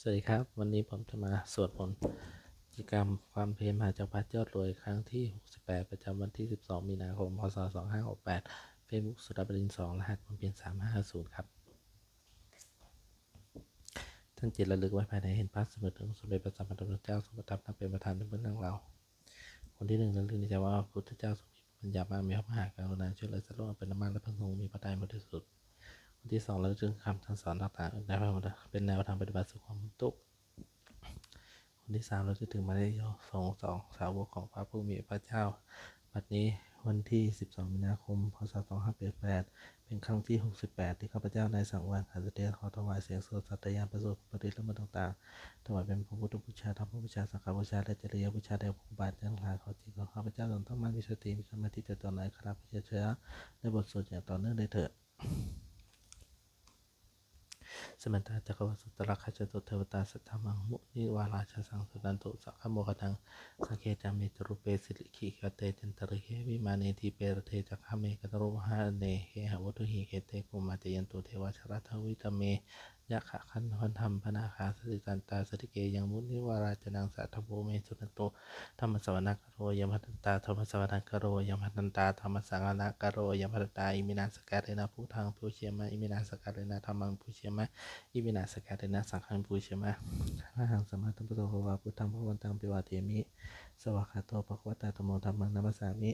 วัสดีครับวันนี้ผมจะมาสวดมนต์กิจกรรมความเพียรมหาจักรพรรดิยอดรวยครั้งที่68ประจำวันที่12มีนาคมพศ2568 Facebook สุดาบดินทร์2รหัสความเพียร3550ครับท่านจิตระลึกไว้ภายในเห็นพระเสมอถึงสมเด็จพระสัมมาสัมพุทธเจ้าทรงประทับนั่งเป็นประธานในเบื้องหลังเราคนที่หนึ่งระลึกในใจว่าพระพุทธเจ้าทรงมีปัญญามากมีพระมหากรุณาช่วยเหลือสัตว์โลกเป็นน้ำมันและพระทรงมีพระทัยบริสุทธิ์คนที่สองระลึกถึงคำสอนต่างๆในพระพุทธเป็นแนวทางปฏิบัติสู่ความพ้นทุกข์คนที่3เราจะถึงมาได้สองสาวกของพระผู้มีพระเจ้าบัดนี้วันที่12มีนาคมพศ2588เป็นครั้งที่68ที่ข้าพเจ้าในสังวรขันธ์เสด็จขอถวายเสียงสวดสัตยานประสูติปฏิและมรรคต่างๆถวายเป็นพระพุทธบูชาธรรมบูชาสังฆบูชาและจริยบูชาแด่พระบาททั้งหลายขอจิตของข้าพเจ้าจงตั้งมั่นมีสติมีสมาธิจดจ่อในคราพระเจ้าในบทสวดอย่างต่อเนื่องได้เถิดสมันตาจักรวาสุตระคัจตุเทวตาสัทธมังมุนิวาราชสังสุนันตุสักขโมกตังสังเกจามิตรุเปสิริขิกเตจันตริเขวิมาเนทีเปรเทจักขเมกตรุหะเนเขหวัตุหิเขเตกุมาเตยันตุเทวชรัตวิตเมยะขะขันพันธรรมพนาคาสติกันตาสติเกยังมุนิวาราจนังสัทธโภเมสุนันตุธรรมสวนักโรยมพันตาธรรมสวนักโรยมพันตาธรรมสังฆนักโรยมพันตาอิมินาสกัดเรนะพุทธังผู้เชียมะอิมินาสกัดเรนะธรรมังผู้เชียมะอิมินาสกัดเรนะสังฆังผู้เชียมะพระหังสมมาธัมพุทโธภวาพุทธังภวันตังปิวาเทมิสวากขาโตภควตาธัมโมธัมมังนัมสสามิ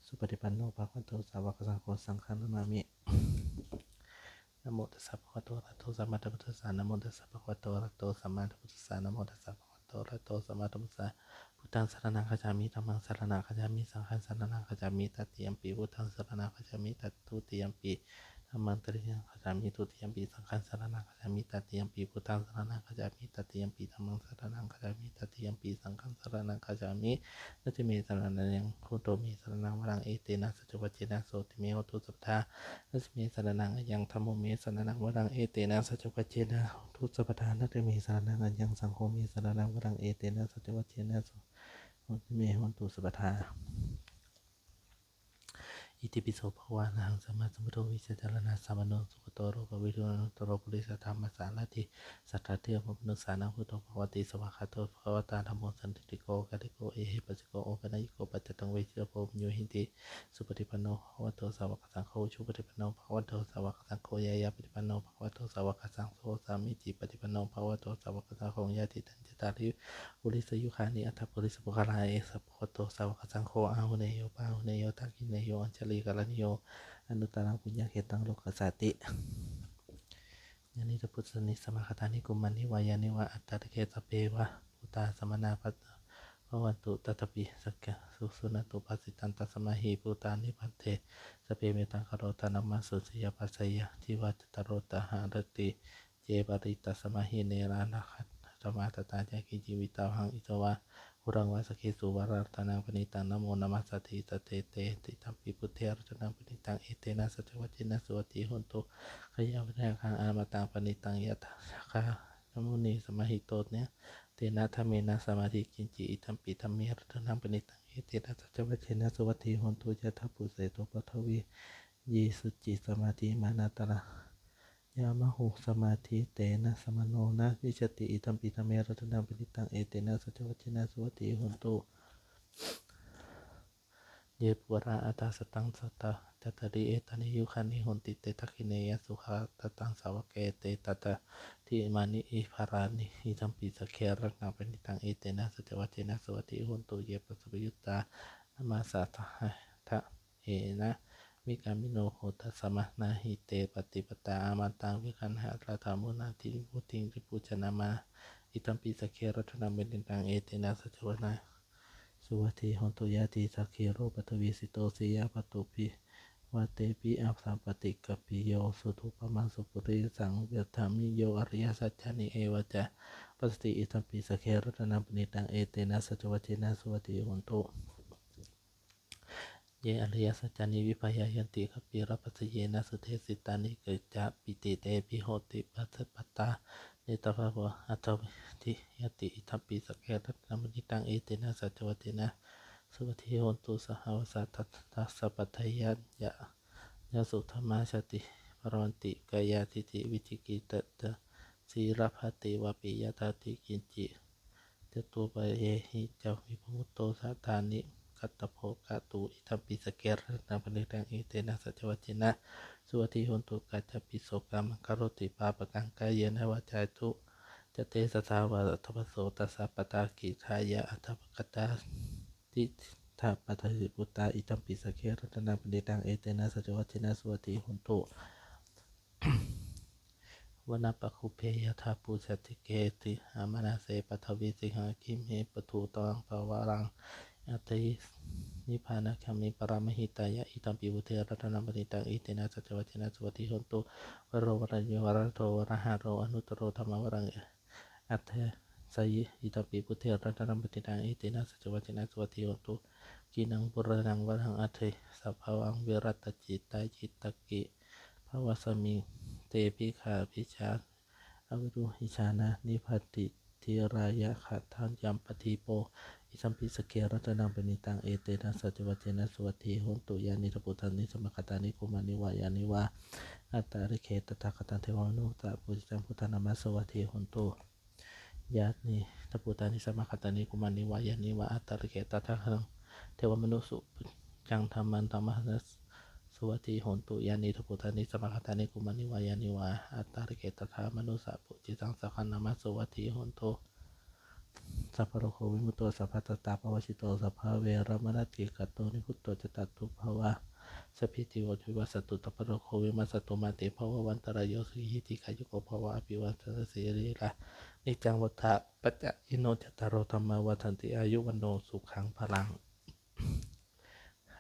สุปฏิปันโนภควโตสาวกสังโฆสังฆังนามามินะโมตัสสะภะคะวะโตอะระหะโตสัมมาสัมพุทธัสสะนะโมตัสสะภะคะวะโตอะระหะโตสัมมาสัมพุทธัสสะนะโมตัสสะภะคะวะโตอะระหะโตสัมมาสัมพุทธัสสะพุทธังสรณังคัจฉามิธัมมังสรณังคัจฉามิสังฆังสรณังคัจฉามิตัตติยัมปิพุทธังสรณังคัจฉามิตัตตุติยัมปิธัมมังตริยังคัจฉามิทุติยัมปิสังฆังสรณังคัจฉามิตัตติยัมปิพุทธังสรณังคัจฉามิตัตติยัมปิธัมมังสรณังคัจฉามิตัตติยัมปิสังฆังสรณังคัจฉามินัตถิเมสรณังยังพุทโธเมสรณังวรังเอเตนะสัจจวัจเจนะโสติเมโหตุสัพพะนัตถิเมสรณังยังธัมโมเมสรณังวรังเอเตนะสัจจวัจเจนะทุสัพพะนัตถิเมสรณังยังสังโฆเมสรณังวรังเอเตนะสัจจวัจเจนะโสติเมโหตุสัพพะอิติปิโสภควานังสัมมาสัมพุทโธวิเศษารณะสัมมโนสุขโตโรกวิทูณโตโรปุริสธรรมสารถิสัทธาเทวมนุสสานังพุทโธภควติสวากขาโตภควตาธัมโมสันติโกกัติโกเอหิปัสสิโกโอปะนญิโกปัจจตังเวชิโภมโยหิติสุปฏิปันโนภควโตสาวกสังโฆชุปฏิปันโนภควโตสาวกสังโฆยายาปฏิปันโนภควโตสาวกสังโฆสามิจิปฏิปันโนภควโตสาวกสังโฆญาติตัญจตาริปุริสยุคานิอัตถปุริสปุคลาเอสัพพโตสาวกสังโฆอาหุเนโยปาหุเนโยทักขิเนโยอัญชลีกาลนิโยอนุตตรังปุญญาเขตังโลกัสสติยานิตพุทธนิสมาคตานิกุมันนิวายานิวะอัตตะเกตเปวะปุตาสมนาภัตภวันตุตัตปิสักกะสุสุนันตุปัสสิตันตัสมาหิปุตานิพันเตสเปเมตังคโรตานัมมาสุสิยปัสสยะทิวัตตโรตหารติเจปริตัสมาหิเนรานาคัตธรรมาตตาจากิจิวิตาหังอิตวะอุรังวาสเกสุวาราตานังปณิตังนโมนามัสสติตเตเตติตัมปิพุทเทอรัตนังปณิตังเอเตนะสัจวัจเจนะสวัติหุนตุขยาวิทยาคังอามาตังปณิตังยะถาคานมุนีสมาหิโตเนี่ยเตนะธรรมเมนะสมาธิกินจิอิตัมปิธรรมเมรัตนังปณิตังเอเตนะสัจวัจเจนะสวัติหุนตุยะถาปุเสโตปทวียีสุจิสมาธิมานาตระยามหุสมาธิเตนะสมโนนะวิชติอิตัมปิธรรมเมรัตนังปณิตังเอเตนะสัจวัจเจนะสวัติหุนตุเยปุระอัตตาสตังสัตตะจัตติเอตานิยุคานิหนติเตทักขิเนยสุขาตตังสาวกเกเตตัตทิมานิอิภารานิอิทัมปิสเครังนาปณิตังเอเตนะสัจวัจเจนะสวัติหุนตุเยปัสสปยุตตานามาสัทธะเอนะมิกามิโนโหตัสสมะนาหิเตปฏิปตาอามาตังวิคันหะราธามุนาทิพุติงริปุจนามาอิทัมปิสเครัตนังปณิตังเอเตนะสัจวัจนะสุวัติหนตุยาติสักขีโรปัตวิสิโตสิยาปตุปิวาเตปิอัปสัมปติกปิโยสุทุปมังสุปุริสังเวทามิโยอริยสัจจานิเอวจะปัสติอิทัมปิสเครัตนังปณิตังเอเตนะสัจวัจเจนะสุวัติหนตุเยอริยสัจจานิวิภยายันติขปิรปัสเยนะสุเทสิตานิเกจะปิติเตปิโหติปัสสปตาเนตภาวะอัตวิยติอิทัมปิสเครัตนังปณิตังเอเตนะสัจวัจเจนะสุปฏิโหนตุสหาวสัตตัสสะปัทยัญญะยสุธรรมาชติปรวันติกายาทิติวิจิกิตตะ สีรพัตติวปิยตาติกินจิจตุปเยหิจาวิภูโตสัตตานิกัตตโภกาตุอิทัมปิสเกรนะปณิตังเอเตนะสัจวัจนะสุวัติหนตุกัจจปิโสกรรมคารติปาปกังกายเยนะวาจาตุจเตสสาวะทัพโสตัสสะปตากิทายะอัตถปกตาติทาปัตติปุตตาอิทัมปิสเกรนะปณิตังเอเตนะสัจวัจนะสุวัติหนตุวนาปคุเพยทาปุชติเกติหามนาเสปทวิสิหาคิมเหปทูตังภวารังอัตตินิพพานะคัมมิปรามหิตายะอิตัมปิวุเทรัตนปณิตังอิเตนะสัจวัจนะสุวัติหนตุวโรวรัญโยวรโตวรหะโรอนุตโรธรรมวรังอัตเถสยิอิตัมปิพุเทรัตนปณิตังอิเตนะสัจวัจนะสุวัติหนตุกินังปุรนังวรังอัตเถสัพพวังวิรัตจิตตาจิตตกิภวสมิเตปิขาพิชาอวิรุหิชานะนิพัตติทิรายะขัดทันยัมปฏิโปอิสัมปิสเกรัตนังปณิตังเอเตนะสัจวัจนะสุวัติหนตุยานิทปุตันนิสมคตานิกุมานิวายานิวาอัตตาริเคตตาคตันเทวมนุตตะปุจิตังพุทธนามัสสวัติหนตุยานิทปุตันนิสมคตานิกุมานิวายานิวาอัตตาริเคตตาคตังเทวมนุสุจังธรรมันธรรมะสุวัติหนตุยานิทปุตานิสมคตานิกุมานิวายานิวาอัตตาริเกตถามนุสัพพุจิตังสัพพนามัสสุวัติหนตุสัพพโรโควิมุตโตสัพพตตาภวชิโตสัพพเวรมณติกัตโตนิพุตโตจตัตตุภวะสัพพิติโววิวัสตุตัพพโรโควิมัสสตุมาเตภววันตรายโยสุหิติขายุโกภวะอภิวันตรเสรีละนิจังวัฏฐะปัจจยิโนจตารโรธรรมวัฏันติอายุวันโนสุขังพลัง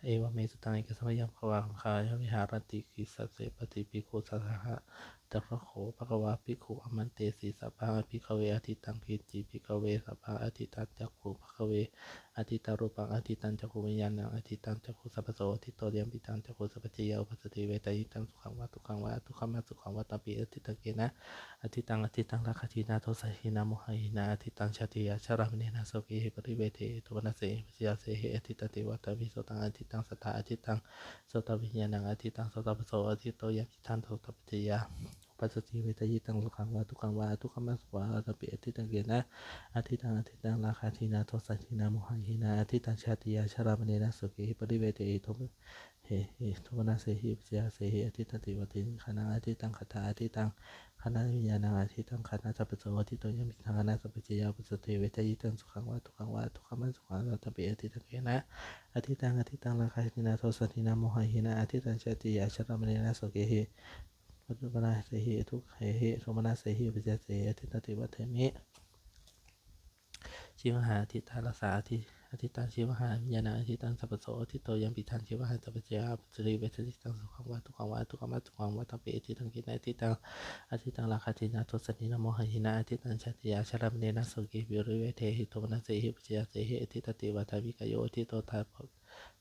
เอวเมสุตังเอกสัมยังภวังคายวิหารติกิสัสเสปฏิปิโคสัสหะตระโขภควาภิกขุอมันเตสีสัพพังอภิกขเวอทิตังกิจิภิกขเวสัพพังอทิตังจักขุภควเวอทิตารูปังอทิตังจักขุวิญญาณังอทิตังจักขุสัพพโสอทิโตเดียมปิตังจักขุสัพพเจยะอุปสติเวทยิตังสุขังวะทุกขังวะทุกขมัสสุขังวะตัมปิอทิตังเกนะอทิตังลักขทินาโทสัหินาโมหินาอทิตังชาติยาชรามเนนะโสกิปริเวเทตุวนาเสปจิยาเสหิอทิตติวัตวิโสตังอทิตังสัทธาอทิตังโสตวิญญาณังอทิตังโสตปโสอทิโตยะปิทันโสตปจิยาปัสสติเวทยิตังสุขังวะทุกขังวะทุกขมัสสวะตัมปิอทิตังเกนะอทิตังราคาทินาโทสัหินาโมหินาอทิตังชาติยาชรามเนนะโสกิปริเวเทตุทุวนาเสหิปจิยาเสหิอทิตติวัติขณะอทิตังคตาอทิตังขณะวิญญาณังอทิตังขณะสัพพโสอทิโตยะมิทังขณะสัพพเจยะปัสสติเวทยิตังสุขังวะทุกขังวะทุกขมัสสวะตัมปิอทิตังเกนะอทิตังราคาทินาโทสัหินาโมหินาอทิตังชาติยาชรามเนนะโสกิปัจจุบันเสหิทุกเหตุโสมนัสเสหิปัจจเสหิอทิตติวัฏเทมิชิวหาอทิตารักษาอทิตังชิวหาวิญญาณอทิตังสัพพโสอทิโตยังปิทังชิวหาสัพพเจยะปัจจริเวทติตังสุขังวะทุกขังวะทุกขมัสสุขังวะตัมปิอทิตังกินะอทิตังราคาทินาโทสันนินะโมหินะอทิตังชาติยาชรามเนนะโสกิวิริเวเทหิโทมนัสเสหิปัจจยเสหิอทิตติวัฏวิกโยอทิโตทา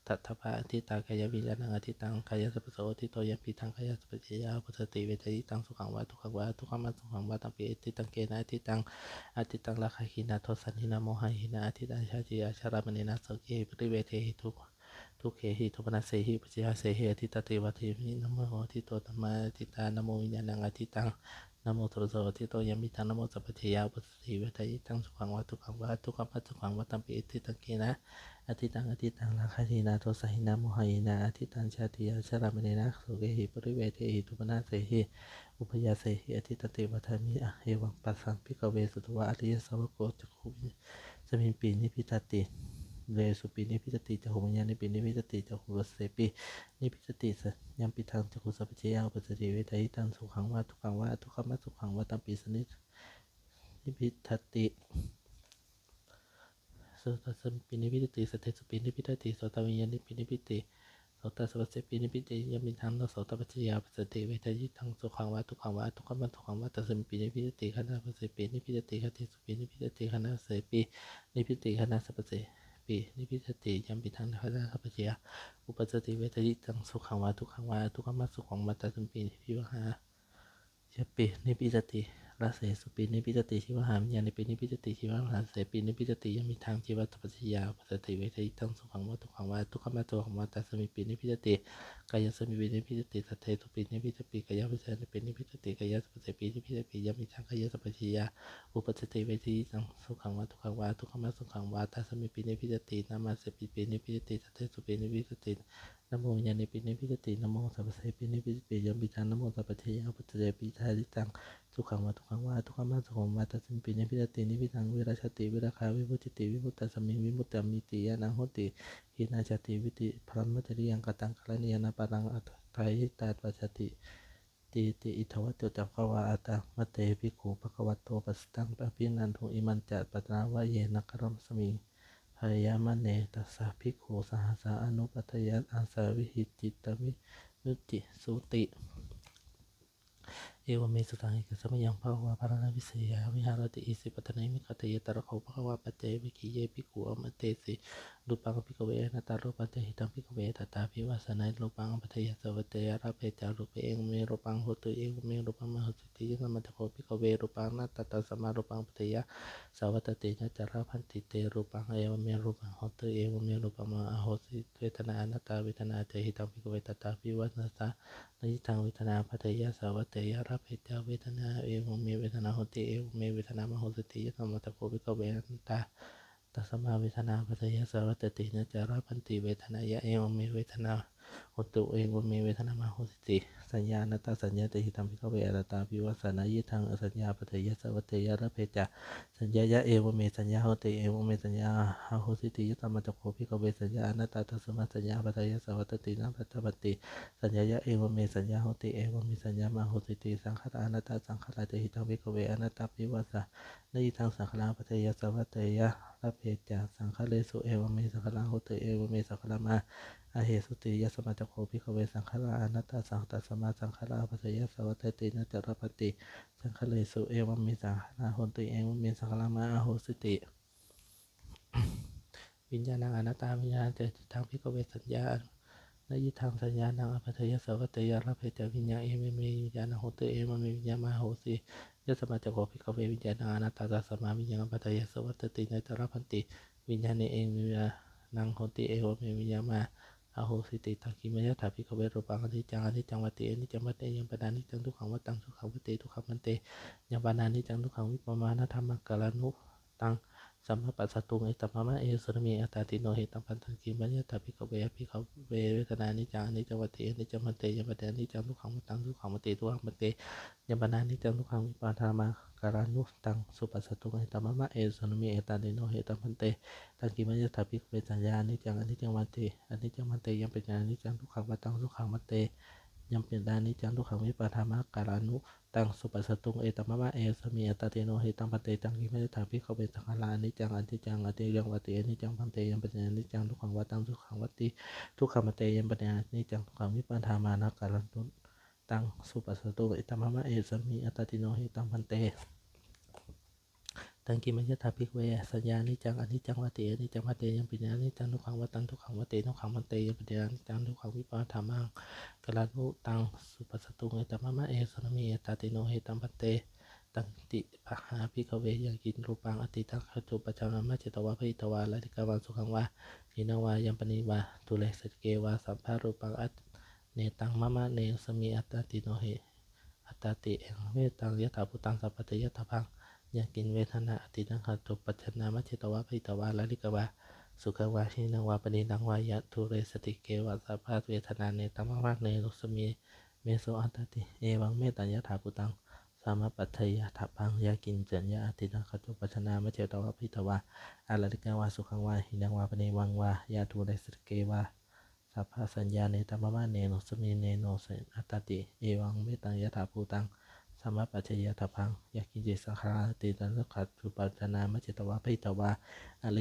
ตัทถภะอทิตากายวิญญาณังอทิตังกายสัพพโสอทิโตยัมปิทังกายสัพพเจยะปัสสติเวทยิตังสุขังวะทุกขังวะทุกขมัสสุขังวะตัมปิอทิตังเกนะอทิตังราคาหินาโทสันนินะโมหินะอทิตังชาติยาชรามเนนะโสกิปริเวเทหิทุกเขหิโทมนัสเสหิปัจจยเสหิอทิตติวัฏทิมินะโมอทิโตธัมมาอทิตานะโมวิญญาณังอทิตังนะโมตรโสอทิโตยัมปิทังนะโมสัพพเจยะปัสสติเวทยิตังสุขังวะทุกขังวะทุกขมัสสุขังวะตัมปิอทิตังเกนะอทิตังราคาทินาโทสัหินาโมหินาอทิตังชาติยาชรามเนนะโสเกหิปริเวเทหิทุปนาเสหิอุปยาเสหิอทิตติวัฏมิเอวังปัสสังภิกขเวสุตวะอริยสาวกจักขุสมิงปีนิพิตติเวสุปีนิพิตติจักขุวิญญาณิปีนิพิตติจักขุวเสปินิพิตติสัญญัมปิทังจักขุสัพพเจยะอุปสติเวทยิตังสุขังวะทุกขังวะทุกขมัสสุขังวะตัมปิสนินิพิตติโสตสัมปินิพิติสัทเทสุปินิพิติโสตวิญญาณิปินิพิติโสตสัพพเสปินิพิติยามิทังโสตปัจจยาปัสสติเวทยิตังสุขังวะทุกขังวะทุกขมัสสุขังวะตัสมิปินิพิติขณะปัสสปินิพิติขติสุปินิพิติขณะเสปินิพิติขณะสัพพเสปินิพิติยามิทังขณะสัพพเจยะอุปสติเวทยิตังสุขังวะทุกขังวะทุกขมัสสุขังวะตัสมิปินิพิวหา ยปินิพิตติ ระเสสุปินิพิจติชีวหาวิญญาณปินิพิจติชีวหาเสปินิพิจติยังมีทางชีวสัพพยาปัสติเวทิตังสุขังวัตุขังวาทุกขมาตัวของวาตัสมิปินิพิจติกายสมิปินิพิจติสัทเทสุปินิพิจติกายวิเศษปินิพิจติกายสัพพปินิพิจติยังมีทางกายสัพพยาอุปสติเวทิตังสุขังวัตุขังวาทุกขมาสุขังวาตัสมิปินิพิจตินามาเสปินิพิจติสัทเทสุปินิพิจตินะโมญาณิปินิพิจตินะโมสัพพะเสปินิพิจติยังมีทางนะโมสัพพะเทยะปัจเจปิทาริตังทุกขังวาทุกขังวาทุกขมาสุขังวาตัสมิปินิพิจตินิพิทังวิราชติวิราคาวิมุตติวิมุตตสมิวิมุตตมิติยานังโหติหินาชติวิติพรัมมัจริยังกตังกรณียนาปารังอัตถายิตาปัจจติติอิทวัตโตจักขวาอัตตมะเตภิกขุภควโตปัสสตังปะพินันทุอิมันจะปัตนาวะเยนะกรมสมิพยามะเนตัสสะภิกขุสหสาอนุปัฏยันอาสาวิหิจิตมิมุติสุติเอวเมสุตังเอกสมยังภาวะภารณวิเศยวิหารติอิสิปตนัยมิคตเยตระโขภควะปเตวิคิเยภิกขุอมเตสิรูปังภิกขเวนะตารูปันเตหิตังภิกขเวตตาภิวาสนัยรูปังปัทยสวัตยราเพจารูปเองเมรูปังโหตุเองเมรูปังมหสุติยสมัตโขภิกขเวรูปังนาตตาสมารูปังปัทยสวัตตินะจาราพันติเตรูปังเอวเมรูปังโหตุเองเมรูปังมหโหสิเวทนาอนัตตาเวทนาเตหิตังภิกขเวตตาภิวัสสะนิทังเวทนาปัทยาสวัตยาราเพจาเวทนาเอวเมเวทนาโหติเอวเมเวทนามโหสติยสมัตโขภิกขเวนันตาตัสมาเวทนาปัจยสวัตตินะจาราพันติเวทนายะเอวเมเวทนาโหตุเอวเมเวทนามาโหสติสัญญาณตาสัญญาติหิตัมภิกขเวอรตาภิวัสนายิทังอสัญญาปัจยสวัตยาระเพจาสัญญายะเอวเมสัญญาโหติเอวเมสัญญาโหสติยสมัตโขภิกขเวสัญญาณตาตัสมาสัญญาปัจยสวัตตินะปัจจปติสัญญายะเอวเมสัญญาโหติเอวเมสัญญามาโหสติสังขารอนัตตาสังขารติหิตัมภิกขเวอนัตตาภิวัสนายิทังสังขารปัจยสวัตยาระเพจาสังขารสุเอวเมสังขารโหติเอวเมสังขารมาอาเหสุติยสมัตโขภิกขเวสังขารอนัตตาสังตัสมาสังขารปัจยสวัตตินะจารปติสังขารสุเอวเมสังขารโหติเอวเมสังขารมาอาโหสิติวิญญาณังอนัตตาวิญญาณเจติทังภิกขเวสัญญานายิทังสัญญานังอภัทยสวัตยาระเพจาวิญญาเอเมวิญญาณโหติเอวเมวิญญามาโหสิยสมัจโขภิกขเววิญญาณังอนัตตาตัสมาวิญญาณอภัทยสวัตตินะจารพันติวิญญาณเองวิญญาณังโหติเอวเมวิญญามาอาโหสิติทังกิมยถาภิกขเวรูปังอนิจจังอนิจจังวัตติอนิจจังวัตติยังปนานิจังทุกขังวัตตังทุกขังวัตติทุกขังมันเตยังปนานิจังทุกขังวิปมานะธรรมกาลานุตังสัมมาปัสสตุงเอตัมมะเอสุรเมอัตตาติโนเหตังพันธังกิมัญญตาภิกขเวภิกขเวเวทนานิจังอนิจจังวัตติอนิจจังมันเตยังปนานิจังทุกขังวัตตังทุกขังวัตติทุกขังมันเตยังปนานิจังทุกขังวิปาทามากาลานุตังสุปัสสตุงเอตัมมะเอสุรเมอัตตาติโนเหตังพันเตตังกิมัญญตาภิกขเวสัญญาอนิจจังอนิจจังวันเตอนิจจังมันเตยังเป็นอนิจจังทุกขังวัตตังทุกขังมันเตยังเป็นอนิจจังทุกขังวิปาทามากาลานุตังสุปัสสตุงเอตัมมะเอสมีอัตติโนเหตังพันเตตังกิมัจถาภิกขเวสังขารานิจังอนิจจังอนิจจังวัตติอนิจจังพันเตยังปัญญานิจังทุกขังวัตตังทุกขังวัตติทุกขังพันเตยังปัญญานิจังทุกขังวิปัฏฐามานะการันตุตังสุปัสสตุงเอตัมมะเอสมีอัตติโนเหตังพันเตตังกิมัจถาภิกขเวสัญญานิจังอนิจจังวัตติอนิจจังพันเตยังปัญญานิจังทุกขังวัตตังทุกขังวัตติทุกขังพันเตยังปัญญานิจังทุกขังวิปัฏฐามังกาลานุตังสุปัสสตุงเอตัมมะเอสมีอัตติโนเหตังพันเตตังติปะหาภิกขเวยังกินรูปังอติทังขจุปัจจานามัจเจตวะภิตวาลาลิกาวันสุขังวาหินาวายัมปนิวาตุเลสเกวาสัมภารูปังอัตเนตังมะมะเนสมีอัตติโนเหอัตติเองเวตังยถาภูตังสัพพะเตยถาพังยังกินเวทนาอติทังขจุปัจจานามัจเจตวะภิตวาลาลิกาวาสุขังวาหินาวาปนินังวายะทุเรสติเกวาสัพพะเวทนาเนตังมะมะเนสมีเมโสอัตติเอวังเมตัญยถาภูตังสามปัตถยถาพังยากินเจญญาอตินังขจุปัชนามเจตวะพิตวะอาลาลิกาวาสุขังวาหินังวาปเนวังวายาทูเรสเกวาสัพพสัญญาเนตัมมะเนโนสมิเนโนเสอัตติเอวังเมตัญยถาภูตังสามปัตถยถาพังยากินเจสังขาราติตันขจุปัชนามเจตวะพิตวะอาล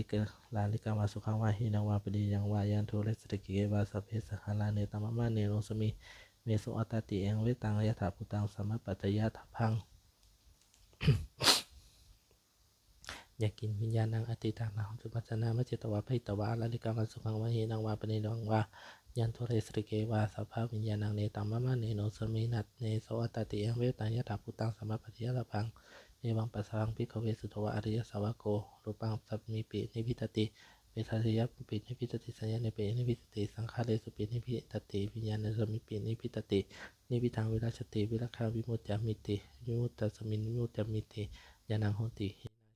าลิกาวาสุขังวาหินังวาปเนยังวายาทูเรสเกวาสัพเพสังขาราเนตัมมะเนโนสมิเมโสอัตติเองเวตังยถาภูตังสามปัตถยถาพังอยากกินวิญญาณังอติตานังจุปัจจนามเจตวะภิตวะลาลิกาวันสุขังวะหินังวาปเนนังวา ยันโทเรสริเกวาสัพพะวิญญาณังเนตัมมะมะเนโนสมินัตเนโสอัตตติยังเวตังยถาพุตังสัมมาปฏิยะละพังเอวังปัสสังภิกขเวสุทวะอริยสาวโกรูปังสัพมิปินิพิตติเวทายะปินิพิตติสัญญาเนปินิพิตติสังขารเรสุปินิพิตติวิญญาณสมิปินิพิตตินิพิทังวิราชติวิราคาวิมุตติมิติวิมุตตสมินวิมุตติมิติญาณังโหติ